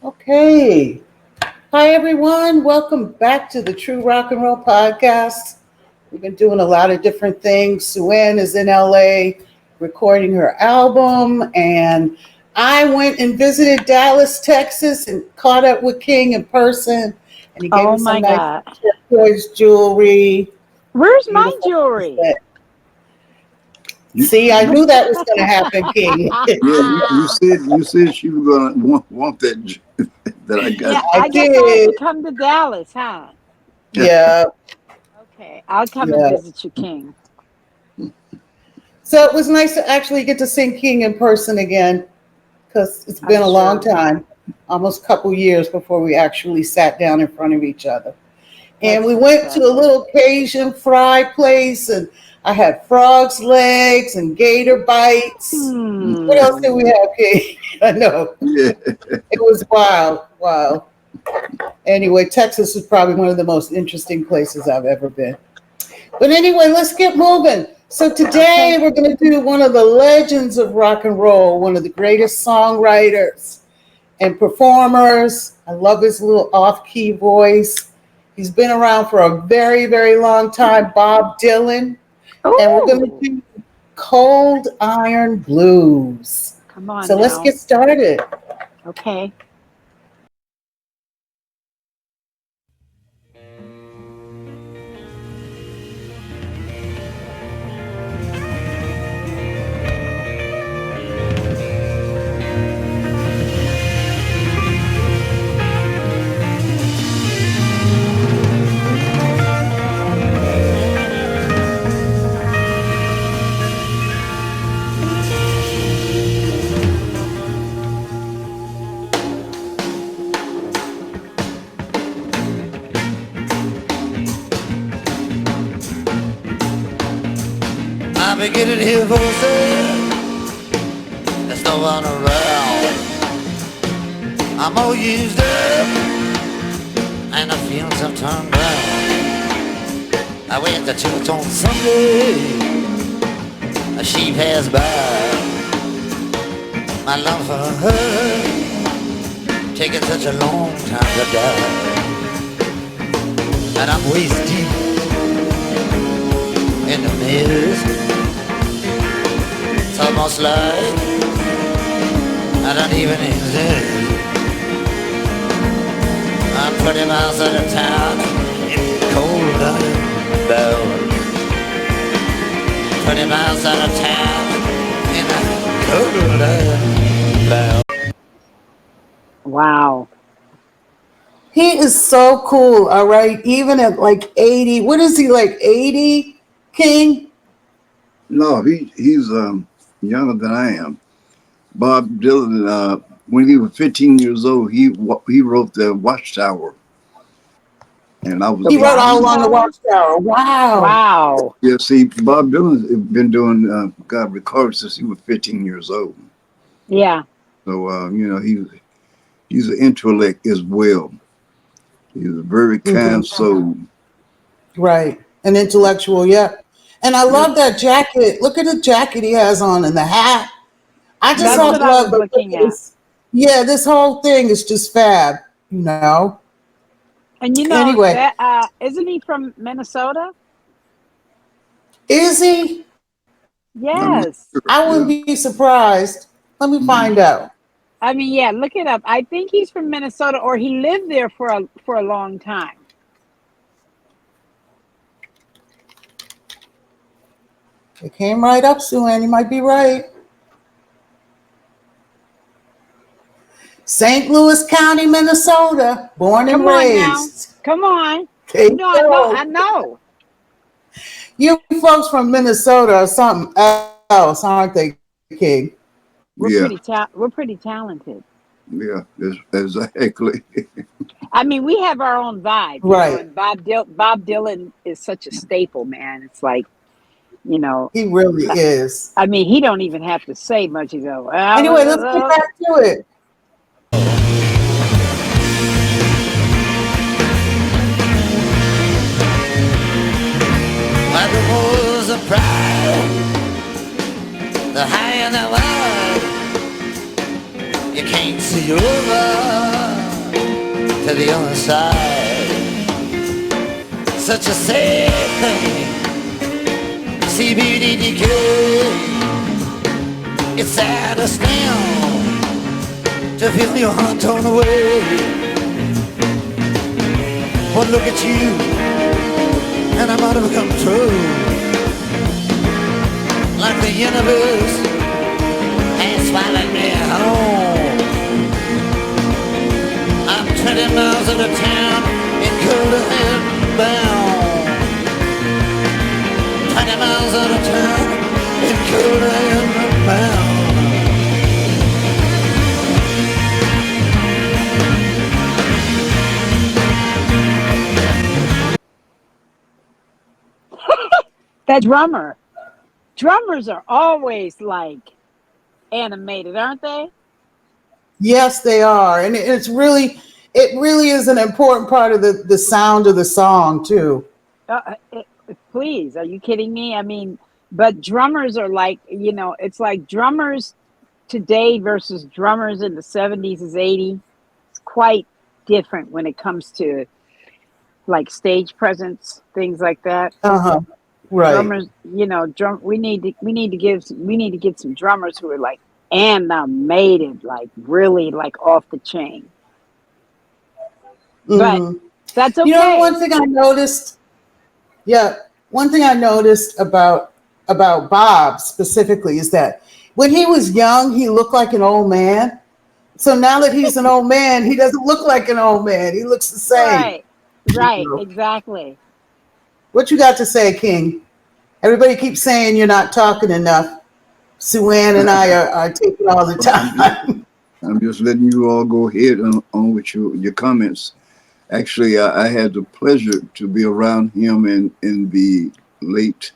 Okay. Hi, everyone. Welcome back to the True Rock and Roll Podcast. We've been doing a lot of different things. Sue-Ann is in LA recording her album, and I went and visited Dallas, Texas, and caught up with King in person. And he gave Oh me some my nice God. turquoise jewelry, Where's my beautiful jewelry? bracelet. You, See, I knew that was going to happen, King. yeah, you said she was gonna want that that I got. Yeah, I I guess I have did. to come to Dallas, huh? Yeah, Okay, I'll come and yeah. visit you, King. So it was nice to actually get to see King in person again because it's I'm been a long sure. time, almost a couple years before we actually sat down in front of each other. And That's we went to a fantastic. little Cajun fry place, and I had frog's legs and gator bites. What else did Hmm. we have, King? I know. Yeah, It was wild. Wow. Anyway, Texas is probably one of the most interesting places I've ever been. But anyway, let's get moving. So today Okay. we're going to do one of the legends of rock and roll, one of the greatest songwriters and performers. I love his little off-key voice. He's been around for a very, very long time, Bob Dylan. And we're going to Oh, do Cold Iron Blues. come on So let's now. get started. Okay. I'm beginning to hear voices. There's no one around. I'm all used up, and the fields have turned brown. I went to church on Sunday. A sheep has by. My love for her taking such a long time to die, and I'm waist deep in the mist. It's almost like I don't even exist. I'm 20 miles out of town in cold iron bound. 20 miles out of town in a cold iron bound. Wow. He is so cool, all right? Even at like 80, what is he, like 80, King? no, he's younger than I am. Bob Dylan, when he was 15 years old, he wrote the Watchtower, and I The He was wrote all along the watchtower? Watchtower. Wow. Wow. yeah. See, Bob Dylan's been doing God records since he was 15 years old. Yeah. So he's an intellect as well. He's a very Hmm. kind soul. Right. An intellectual, yeah. And I Yeah, love that jacket. Look at the jacket he has on and the hat. I just That's yeah. what I love was the look looking at at. this. Yeah, this whole thing is just fab, you know. And Anyway, that isn't he from Minnesota? is he? I'm not Yes. sure. I wouldn't Yeah. be surprised. Let me Mhm. find out. I mean, yeah, look it up. I think he's from Minnesota or he lived there for a long time. It came right up, Sue Ann. You might be right. St. Louis County, Minnesota, born and Come on now. raised. Come on. There You you know, I know, go. I know. You folks from Minnesota are something else, aren't they, King? Yeah, We're pretty talented. yeah, exactly. I mean, we have our own vibe, Right. and Bob Dylan is such a staple, man. It's like, you know, He really is. I mean, he don't even have to say much. He go, Anyway, let's get back to it. Like the walls of pride, the high and the wide, you can't see over. to the other side. Such a sad thing, CBD decay. It's sad as still to feel your heart torn away. But look at you, and I might have come true. Like the universe has swallowed me home. I'm 20 miles out of town in cold and bound. 20 miles out of town in cold and bound. That drummer. Drummers are always like animated, aren't they? Yes, they are, and it really is an important part of the sound of the song too. Please, are you kidding me? I mean, but drummers are like, it's like drummers today versus drummers in the 70s is 80s. It's quite different when it comes to like stage presence, things like that. Uh-huh. Right. Drummers, we need to get some drummers who are like animated, like really like off the chain. But Hmm. that's You know, okay. one thing I noticed, yeah, one thing I noticed about Bob specifically is that when he was young, he looked like an old man. So now that he's an old man, he doesn't look like an old man. He looks the same. Right. You Right, know. exactly. What you got to say, King? Everybody keeps saying you're not talking enough. Sue Ann and I are taking all the I'm just, time. I'm just letting you all go ahead on with your comments. Actually, I had the pleasure to be around him in the late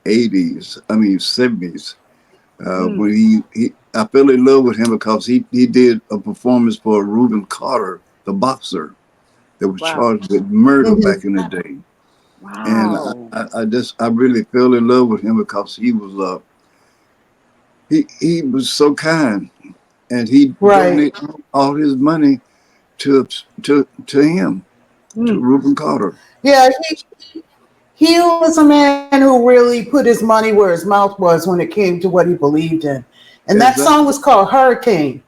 80s, I mean 70s, Mm, when I fell in love with him because he did a performance for Reuben Carter, the boxer that was wow. charged with murder Mhm. back in the day. And Wow. I really fell in love with him because he was so kind, and he Right. donated all his money to to him, to Mm, Reuben Carter. Yeah, he was a man who really put his money where his mouth was when it came to what he believed in. And that song Exactly. was called Hurricane,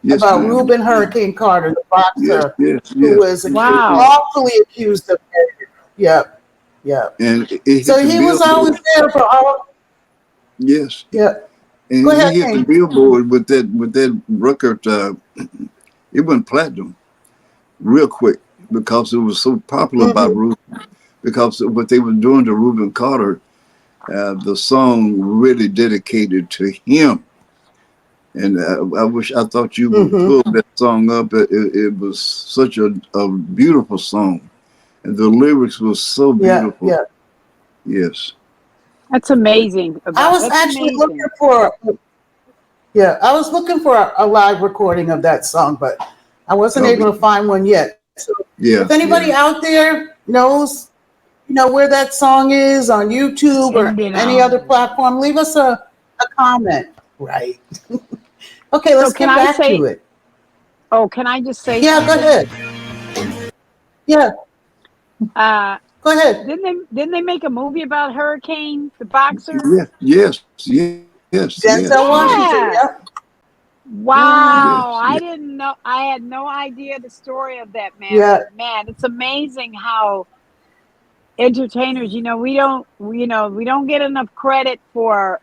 Yes, about ma'am. Reuben Hurricane Carter, the Yes, boxer yes, who yes. was It did. wow. wrongfully accused of murder. Yep, yep. And it hit So the he was always billboard. there for all. Yes, Yep. Go and ahead, he hit the King. billboard with that record. It went platinum real quick because it was so popular by Hmm. Reuben. Because of what they were doing to Reuben Carter, the song really dedicated to him. And I thought you would Hmm. pull that song up. It was such a beautiful song, and the lyrics were so Yeah, beautiful. yeah. Yes, That's amazing. I was That's actually looking amazing. for, yeah, I was looking for a live recording of that song, but I wasn't okay. able to find one yet. So if Yeah, anybody yeah. out there knows, where that song is on YouTube Send or it any other on. platform, leave us a comment. Right. Okay, So let's can get I back say, to it. oh, can I just say Yeah, go something? ahead. Yeah, Uh go ahead. didn't they make a movie about Hurricane, the boxer? Yes, yes, Denzel Washington. Yeah. Yep. Hmm. Wow. I didn't know, I had no idea the story of that man, Yeah. but man, it's amazing how entertainers, we don't get enough credit for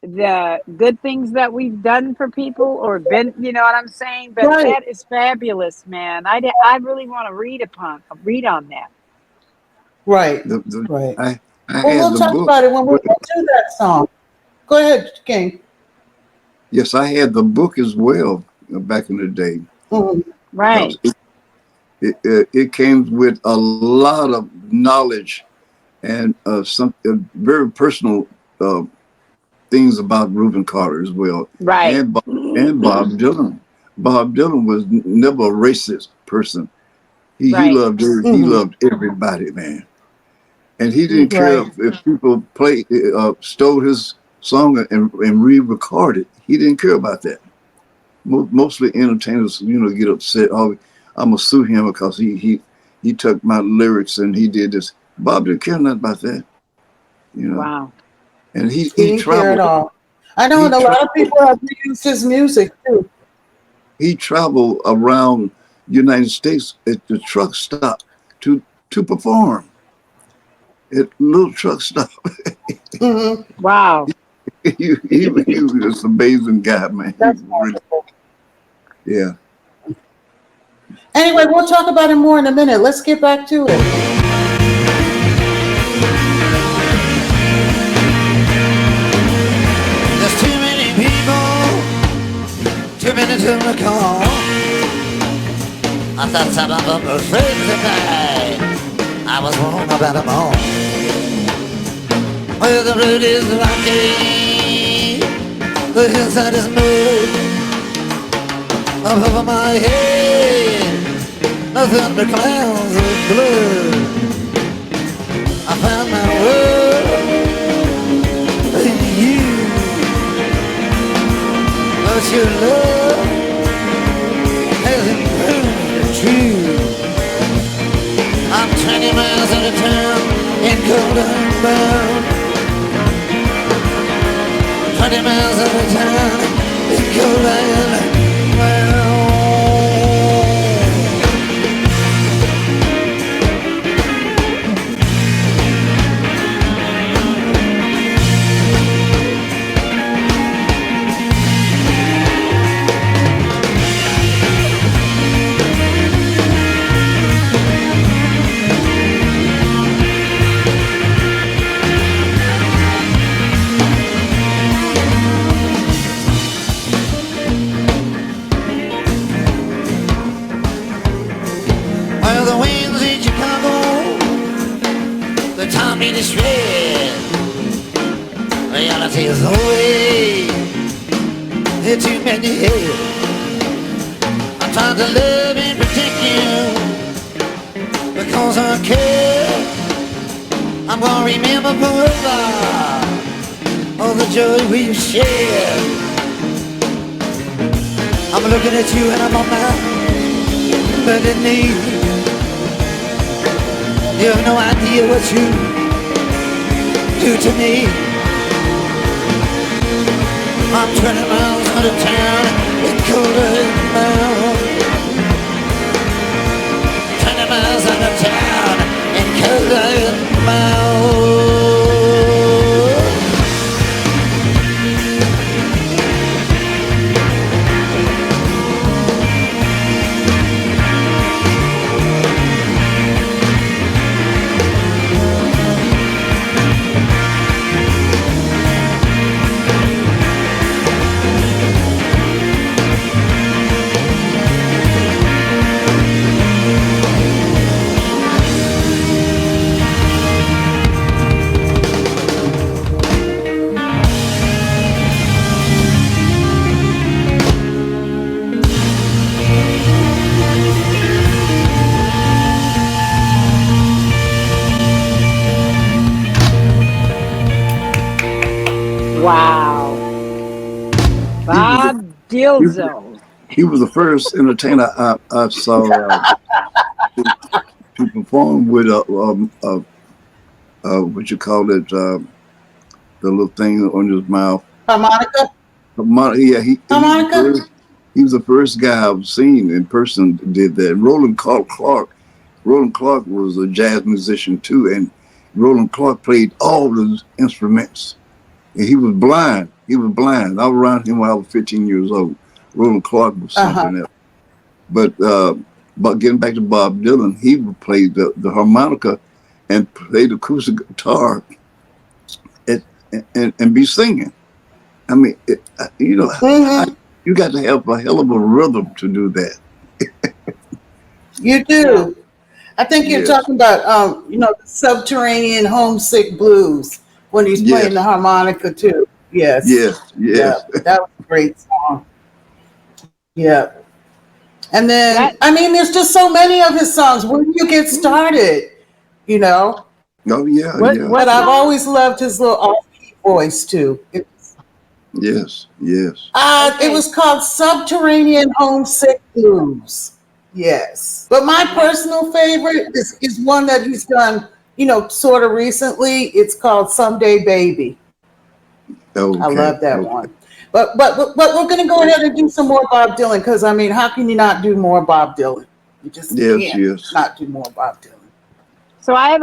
the good things that we've done for people or been, you know what I'm saying? But Right. that is fabulous, man. I really want to read on that. Right. the Right. I Well, had we'll the talk book. about it when we get to that song. Go ahead, King. Yes, I had the book as well back in the day Hmm. because Right. it came with a lot of knowledge and some very personal uh, things about Reuben Carter as well, Right. and Bob Dylan. Bob Dylan was never a racist person. Right. He Hmm. loved everybody, man, and he didn't Hmm. care Right. if people stole his song and re-recorded. He didn't care about that. Mostly entertainers, get upset. Oh, I'm gonna sue him because he took my lyrics and he did this. Bob didn't care nothing about that, you know. Wow. And He didn't care at all. I know, he and a lot of traveled people have used his music too. he traveled around the United States at the truck stop to perform at little truck stop. Hmm. Wow. He was just an amazing guy, man. He That's really, wonderful. yeah. Anyway, we'll talk about it more in a minute. Let's get back to it. There's too many people, too many to recall. I thought some of them were friends of mine. I was wrong about them all. Well, the road is rocky, the hillside is smooth. Up over my head, nothing but clouds of blue. I found my world in you, but your love hasn't proved true. I'm 20 miles out of town in Golden Bound. 20 miles out of town in Golden Bound. Well, the winds in Chicago, they taught me to shred. Reality is away. There are too many here. I'm trying to love and protect you because I care. I'm gonna remember forever all the joy we've shared. I'm looking at you and I'm on my bended knee. You have no idea what you do to me. I'm 20 miles out of town in Golden Bound. 20 miles out of town in Golden Bound. Wow. He was the Bob he, was- Dilzo. he was the first entertainer I saw to perform with what you call it, the little thing on his mouth. Harmonica? Yeah, he was the Harmonica? first. He was the first guy I've seen in person that did that. Clark. Roland Clark was a jazz musician too, and Roland Clark played all those instruments. And he was blind. He was blind. I was around him when I was 15 years old. Roland Clark was Uh-huh. something else. But getting back to Bob Dylan, he would play the harmonica and play the acoustic guitar and, and be singing. I mean, Hmm. you got to have a hell of a rhythm to do that. You Yeah. do. I think you're Yes, talking about, the subterranean homesick blues when he's playing the yes, harmonica too. Yes. yes, Yeah. yes. That was a great song. Yeah. And then, That I mean, there's just so many of his songs. Where do you get started? You know? Oh yeah, yeah, But what I've song? always loved his little off-key voice too. yes, yes. It Okay. was called Subterranean Homesick Blues. Yes. But my personal favorite is one that he's done, sort of recently. It's called Someday Baby. I Okay. love that Okay. one. But we're going to go ahead and do some more Bob Dylan because, I mean, how can you not do more Bob Dylan? You just Yes. can't Yes. not do more Bob Dylan. So I have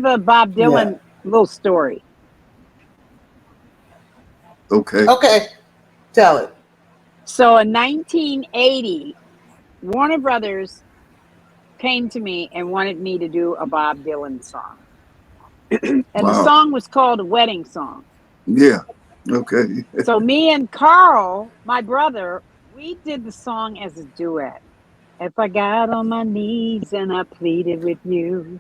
a Bob Yeah. Dylan little story. Okay. Okay. Tell it. So in 1980, Warner Brothers came to me and wanted me to do a Bob Dylan song. And the Wow. song was called a wedding song. Yeah. Okay. So me and Carl, my brother, we did the song as a duet. If I got on my knees and I pleaded with you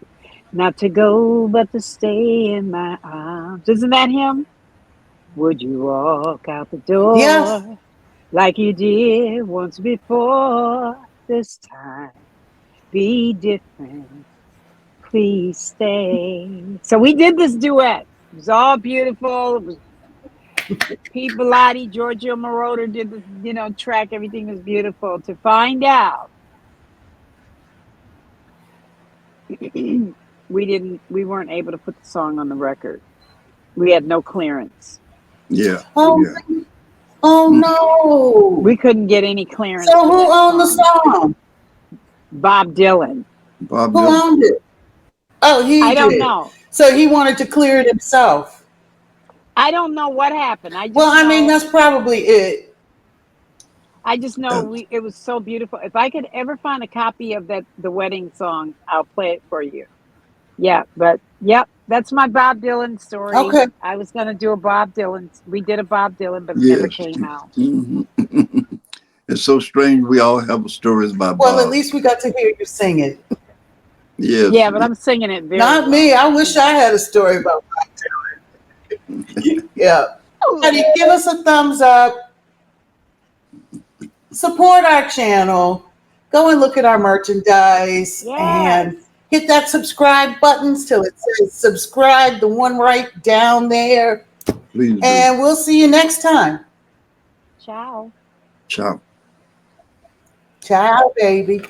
not to go but to stay in my arms. Isn't that him? Would you walk out the Yes. door like you did once before? This time be different. Please stay. So we did this duet. It was all beautiful. It was Pete Bellotti, Giorgio Moroder did the track. Everything was beautiful. To find out, we weren't able to put the song on the record. We had no clearance. Yeah. Oh, Yeah. oh Mm. no. We couldn't get any clearance So for who that owned the song. song? Bob Dylan. Bob Who Dylan. owned it? Oh, he I don't did. know. So he wanted to clear it himself. I don't know what happened. Well, I mean, that's probably it. I just know Uh, we it was so beautiful. If I could ever find a copy of the wedding song, I'll play it for you. Yeah, but yep, that's my Bob Dylan story. Okay. I was gonna do a Bob Dylan. We did a Bob Dylan, but it never yes. came out. Mhm. It's so strange. We all have stories about Well, at Bob. least we got to hear you sing it. Yes. Yeah, but I'm singing it very Not me. well. I wish I had a story about it. Yeah. Buddy, give us a thumbs up. Support our channel. Go and look at our merchandise Yes. and hit that subscribe button till it says subscribe, the one right down there. Please do. And we'll see you next time. Ciao. Ciao. Ciao, baby.